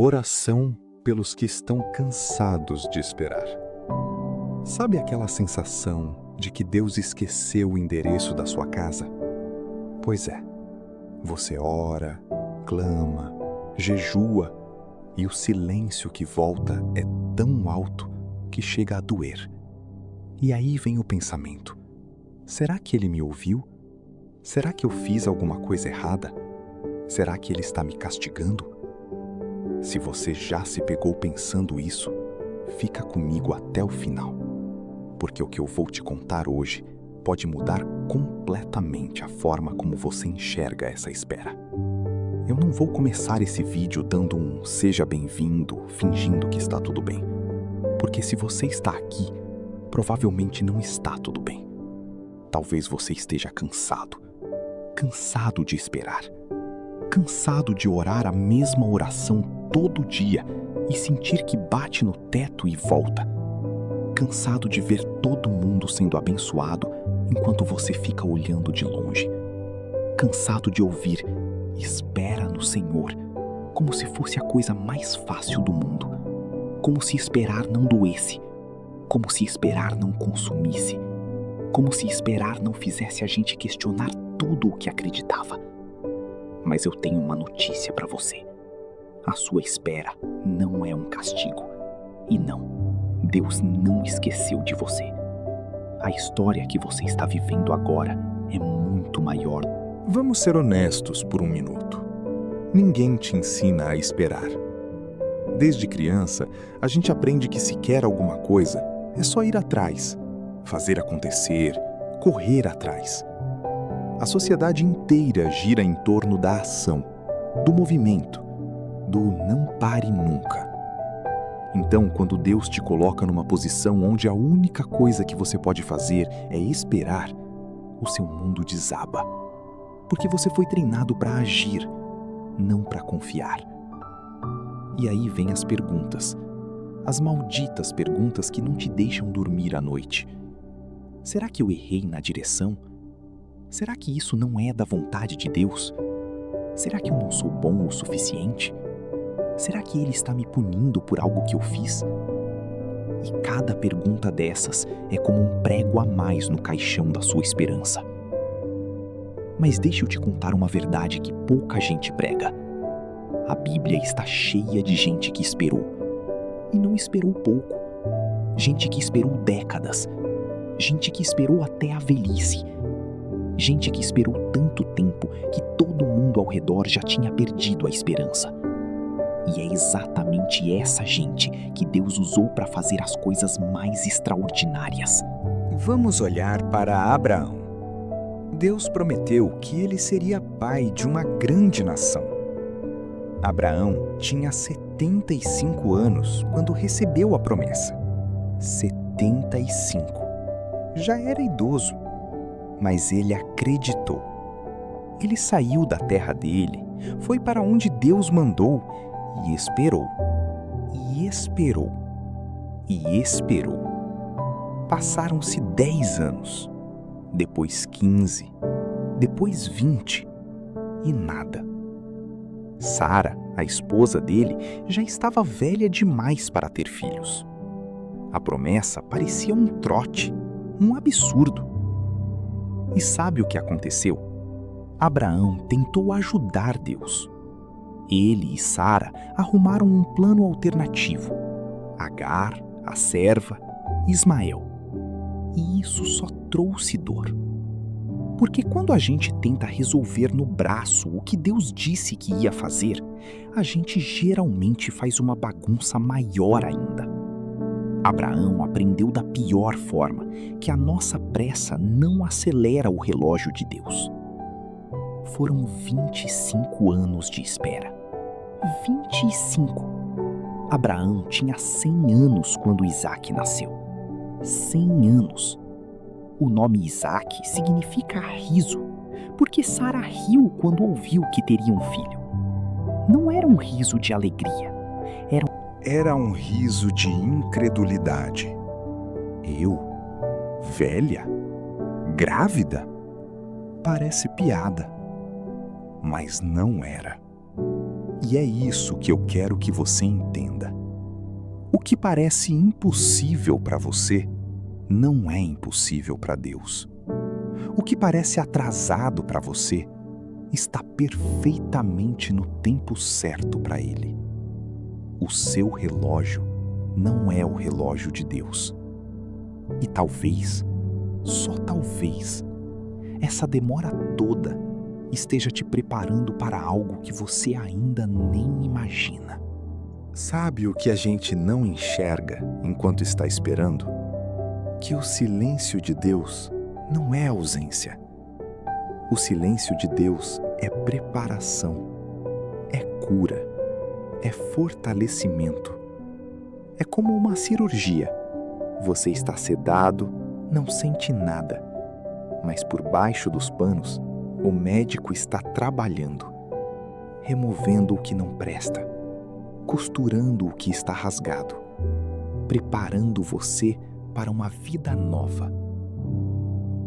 Oração pelos que estão cansados de esperar. Sabe aquela sensação de que Deus esqueceu o endereço da sua casa? Pois é, você ora, clama, jejua e o silêncio que volta é tão alto que chega a doer. E aí vem o pensamento: será que Ele me ouviu? Será que eu fiz alguma coisa errada? Será que Ele está me castigando? Se você já se pegou pensando isso, fica comigo até o final, porque o que eu vou te contar hoje pode mudar completamente a forma como você enxerga essa espera. Eu não vou começar esse vídeo dando um seja bem-vindo, fingindo que está tudo bem, porque se você está aqui, provavelmente não está tudo bem. Talvez você esteja cansado de esperar, cansado de orar a mesma oração todo dia e sentir que bate no teto e volta. Cansado de ver todo mundo sendo abençoado enquanto você fica olhando de longe. Cansado de ouvir "espera no Senhor" como se fosse a coisa mais fácil do mundo. Como se esperar não doesse. Como se esperar não consumisse. Como se esperar não fizesse a gente questionar tudo o que acreditava. Mas eu tenho uma notícia para você. A sua espera não é um castigo. E não, Deus não esqueceu de você. A história que você está vivendo agora é muito maior. Vamos ser honestos por um minuto. Ninguém te ensina a esperar. Desde criança, a gente aprende que se quer alguma coisa, é só ir atrás, fazer acontecer, correr atrás. A sociedade inteira gira em torno da ação, do movimento, do não pare nunca. Então, quando Deus te coloca numa posição onde a única coisa que você pode fazer é esperar, o seu mundo desaba. Porque você foi treinado para agir, não para confiar. E aí vem as perguntas, as malditas perguntas que não te deixam dormir à noite. Será que eu errei na direção? Será que isso não é da vontade de Deus? Será que eu não sou bom o suficiente? Será que Ele está me punindo por algo que eu fiz? E cada pergunta dessas é como um prego a mais no caixão da sua esperança. Mas deixa eu te contar uma verdade que pouca gente prega. A Bíblia está cheia de gente que esperou. E não esperou pouco. Gente que esperou décadas. Gente que esperou até a velhice. Gente que esperou tanto tempo que todo mundo ao redor já tinha perdido a esperança. E é exatamente essa gente que Deus usou para fazer as coisas mais extraordinárias. Vamos olhar para Abraão. Deus prometeu que ele seria pai de uma grande nação. Abraão tinha 75 anos quando recebeu a promessa. 75. Já era idoso. Mas ele acreditou. Ele saiu da terra dele, foi para onde Deus mandou e esperou. E esperou. E esperou. Passaram-se 10 anos, depois 15, depois 20 e nada. Sara, a esposa dele, já estava velha demais para ter filhos. A promessa parecia um trote, um absurdo. E sabe o que aconteceu? Abraão tentou ajudar Deus. Ele e Sara arrumaram um plano alternativo. Agar, a serva, Ismael. E isso só trouxe dor. Porque quando a gente tenta resolver no braço o que Deus disse que ia fazer, a gente geralmente faz uma bagunça maior ainda. Abraão aprendeu da pior forma que a nossa pressa não acelera o relógio de Deus. Foram 25 anos de espera. 25. Abraão tinha 100 anos quando Isaque nasceu. 100 anos. O nome Isaque significa riso, porque Sara riu quando ouviu que teria um filho. Não era um riso de alegria, Era um riso de incredulidade. Eu? Velha? Grávida? Parece piada. Mas não era. E é isso que eu quero que você entenda. O que parece impossível para você não é impossível para Deus. O que parece atrasado para você está perfeitamente no tempo certo para Ele. O seu relógio não é o relógio de Deus. E talvez, só talvez, essa demora toda esteja te preparando para algo que você ainda nem imagina. Sabe o que a gente não enxerga enquanto está esperando? Que o silêncio de Deus não é ausência. O silêncio de Deus é preparação, é cura, é fortalecimento. É como uma cirurgia. Você está sedado, não sente nada, mas por baixo dos panos, o médico está trabalhando, removendo o que não presta, costurando o que está rasgado, preparando você para uma vida nova.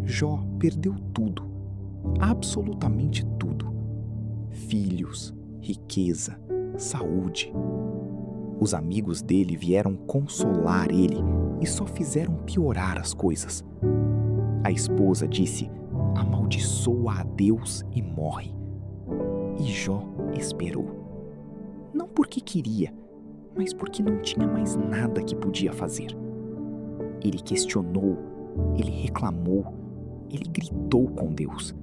Jó perdeu tudo, absolutamente tudo: filhos, riqueza, saúde. Os amigos dele vieram consolar ele e só fizeram piorar as coisas. A esposa disse: amaldiçoa a Deus e morre. E Jó esperou. Não porque queria, mas porque não tinha mais nada que podia fazer. Ele questionou, ele reclamou, ele gritou com Deus.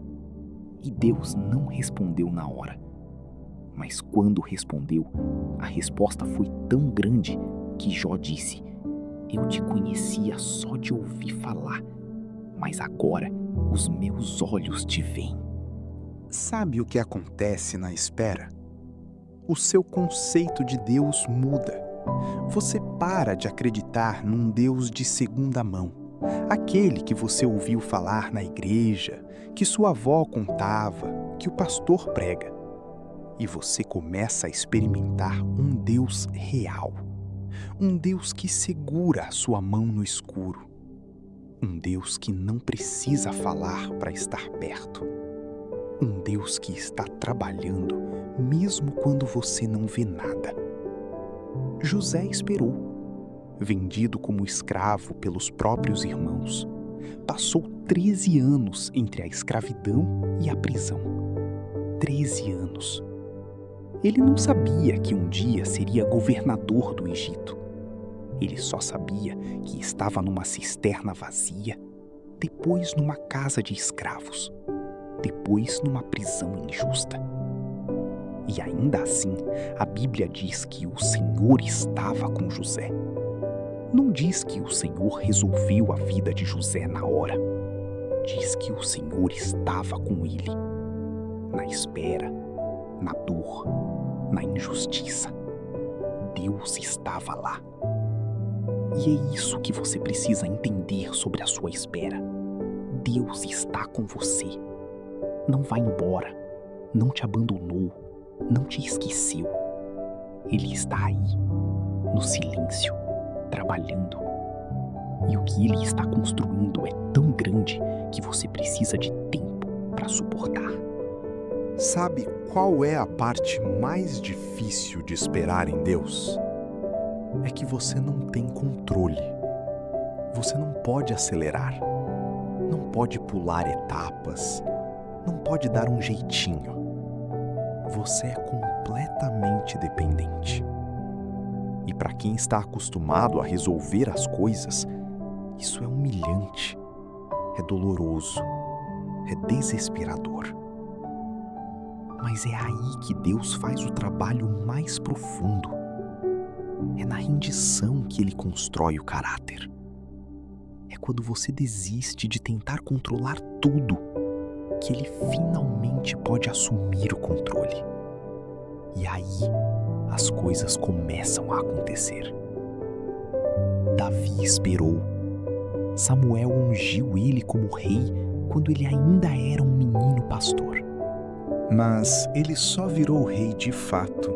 E Deus não respondeu na hora. Mas quando respondeu, a resposta foi tão grande que Jó disse: eu te conhecia só de ouvir falar, mas agora os meus olhos te veem. Sabe o que acontece na espera? O seu conceito de Deus muda. Você para de acreditar num Deus de segunda mão, aquele que você ouviu falar na igreja, que sua avó contava, que o pastor prega. E você começa a experimentar um Deus real, um Deus que segura a sua mão no escuro, um Deus que não precisa falar para estar perto, um Deus que está trabalhando mesmo quando você não vê nada. José esperou, vendido como escravo pelos próprios irmãos. Passou 13 anos entre a escravidão e a prisão. 13 anos. Ele não sabia que um dia seria governador do Egito. Ele só sabia que estava numa cisterna vazia, depois numa casa de escravos, depois numa prisão injusta. E ainda assim, a Bíblia diz que o Senhor estava com José. Não diz que o Senhor resolveu a vida de José na hora. Diz que o Senhor estava com ele, na espera, na dor, na injustiça. Deus estava lá. E é isso que você precisa entender sobre a sua espera. Deus está com você. Não vai embora, não te abandonou, não te esqueceu. Ele está aí, no silêncio, trabalhando. E o que ele está construindo é tão grande que você precisa de tempo para suportar. Sabe qual é a parte mais difícil de esperar em Deus? É que você não tem controle. Você não pode acelerar, não pode pular etapas, não pode dar um jeitinho. Você é completamente dependente. E para quem está acostumado a resolver as coisas, isso é humilhante, é doloroso, é desesperador. Mas é aí que Deus faz o trabalho mais profundo. É na rendição que Ele constrói o caráter. É quando você desiste de tentar controlar tudo que Ele finalmente pode assumir o controle. E aí as coisas começam a acontecer. Davi esperou. Samuel ungiu ele como rei quando ele ainda era um menino pastor. Mas ele só virou rei de fato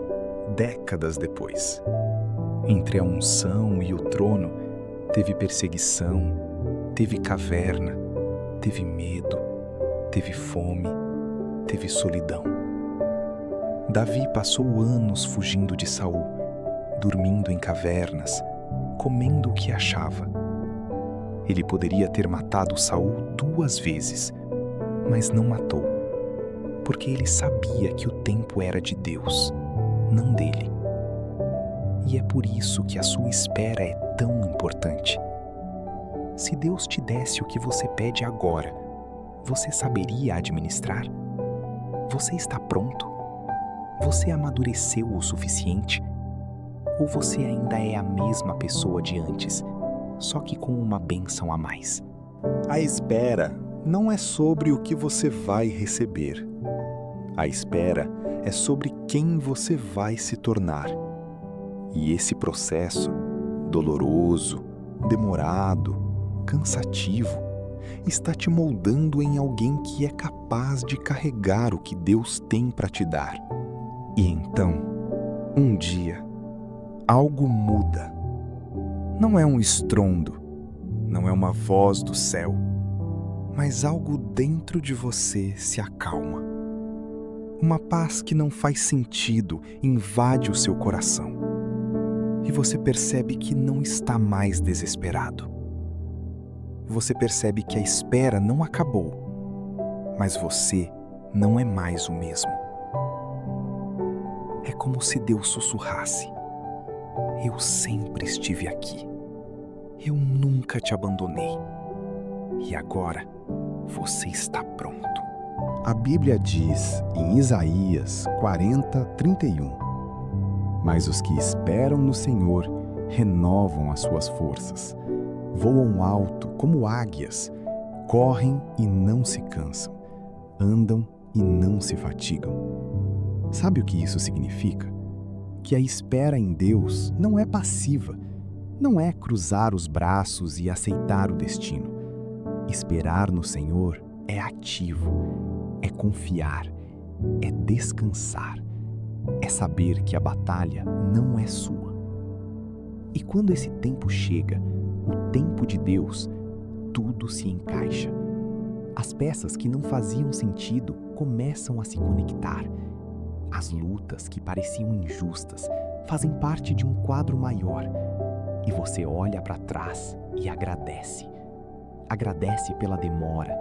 décadas depois. Entre a unção e o trono, teve perseguição, teve caverna, teve medo, teve fome, teve solidão. Davi passou anos fugindo de Saul, dormindo em cavernas, comendo o que achava. Ele poderia ter matado Saul 2 vezes, mas não matou, porque ele sabia que o tempo era de Deus, não dele. E é por isso que a sua espera é tão importante. Se Deus te desse o que você pede agora, você saberia administrar? Você está pronto? Você amadureceu o suficiente? Ou você ainda é a mesma pessoa de antes, só que com uma bênção a mais? A espera não é sobre o que você vai receber. A espera é sobre quem você vai se tornar. E esse processo, doloroso, demorado, cansativo, está te moldando em alguém que é capaz de carregar o que Deus tem para te dar. E então, um dia, algo muda. Não é um estrondo, não é uma voz do céu, mas algo dentro de você se acalma. Uma paz que não faz sentido invade o seu coração. E você percebe que não está mais desesperado. Você percebe que a espera não acabou, mas você não é mais o mesmo. É como se Deus sussurrasse: eu sempre estive aqui. Eu nunca te abandonei. E agora você está pronto. A Bíblia diz em Isaías 40:31: mas os que esperam no Senhor renovam as suas forças, voam alto como águias, correm e não se cansam, andam e não se fatigam. Sabe o que isso significa? Que a espera em Deus não é passiva, não é cruzar os braços e aceitar o destino. Esperar no Senhor é ativo, é confiar, é descansar, é saber que a batalha não é sua. E quando esse tempo chega, o tempo de Deus, tudo se encaixa. As peças que não faziam sentido começam a se conectar. As lutas que pareciam injustas fazem parte de um quadro maior. E você olha para trás e agradece. Agradece pela demora,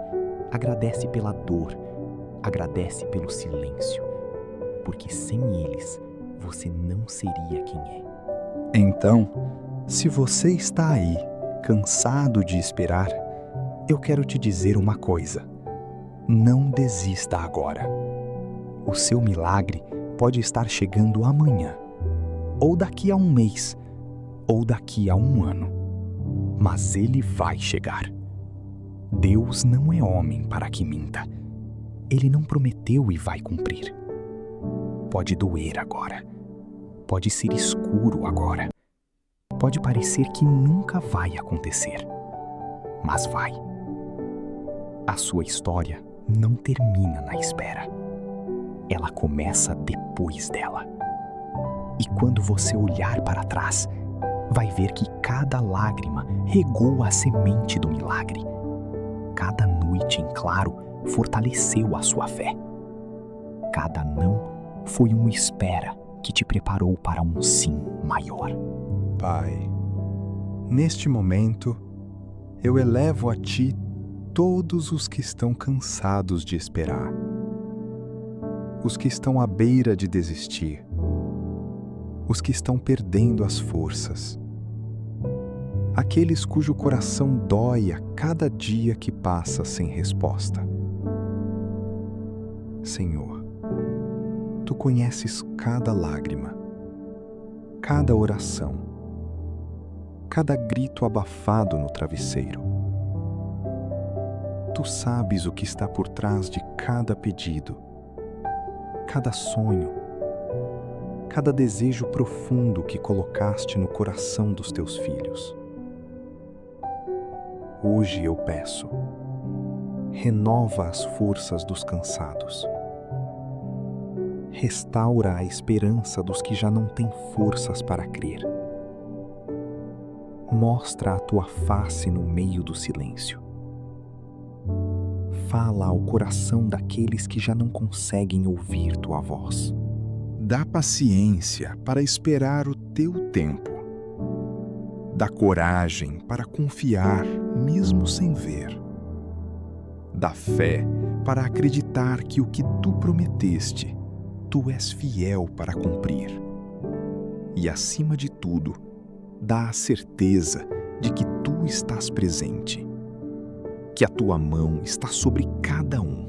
agradece pela dor, agradece pelo silêncio. Porque sem eles, você não seria quem é. Então, se você está aí, cansado de esperar, eu quero te dizer uma coisa: não desista agora. O seu milagre pode estar chegando amanhã, ou daqui a um mês, ou daqui a um ano. Mas ele vai chegar. Deus não é homem para que minta. Ele não prometeu e vai cumprir. Pode doer agora. Pode ser escuro agora. Pode parecer que nunca vai acontecer. Mas vai. A sua história não termina na espera. Ela começa depois dela. E quando você olhar para trás, vai ver que cada lágrima regou a semente do milagre. Cada noite em claro fortaleceu a sua fé. Cada não foi uma espera que te preparou para um sim maior. Pai, neste momento, eu elevo a Ti todos os que estão cansados de esperar, os que estão à beira de desistir, os que estão perdendo as forças, aqueles cujo coração dói a cada dia que passa sem resposta. Senhor, Tu conheces cada lágrima, cada oração, cada grito abafado no travesseiro. Tu sabes o que está por trás de cada pedido, cada sonho, cada desejo profundo que colocaste no coração dos Teus filhos. Hoje eu peço, renova as forças dos cansados. Restaura a esperança dos que já não têm forças para crer. Mostra a Tua face no meio do silêncio. Fala ao coração daqueles que já não conseguem ouvir Tua voz. Dá paciência para esperar o teu tempo. Dá coragem para confiar mesmo sem ver. Dá fé para acreditar que o que tu prometeste, tu és fiel para cumprir. E, acima de tudo, dá a certeza de que tu estás presente, que a tua mão está sobre cada um,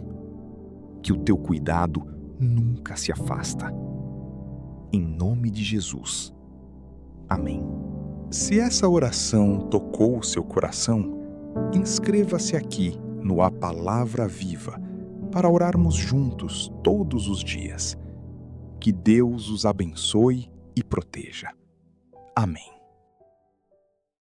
que o teu cuidado nunca se afasta. Em nome de Jesus. Amém. Se essa oração tocou o seu coração, inscreva-se aqui no A Palavra Viva para orarmos juntos todos os dias. Que Deus os abençoe e proteja. Amém.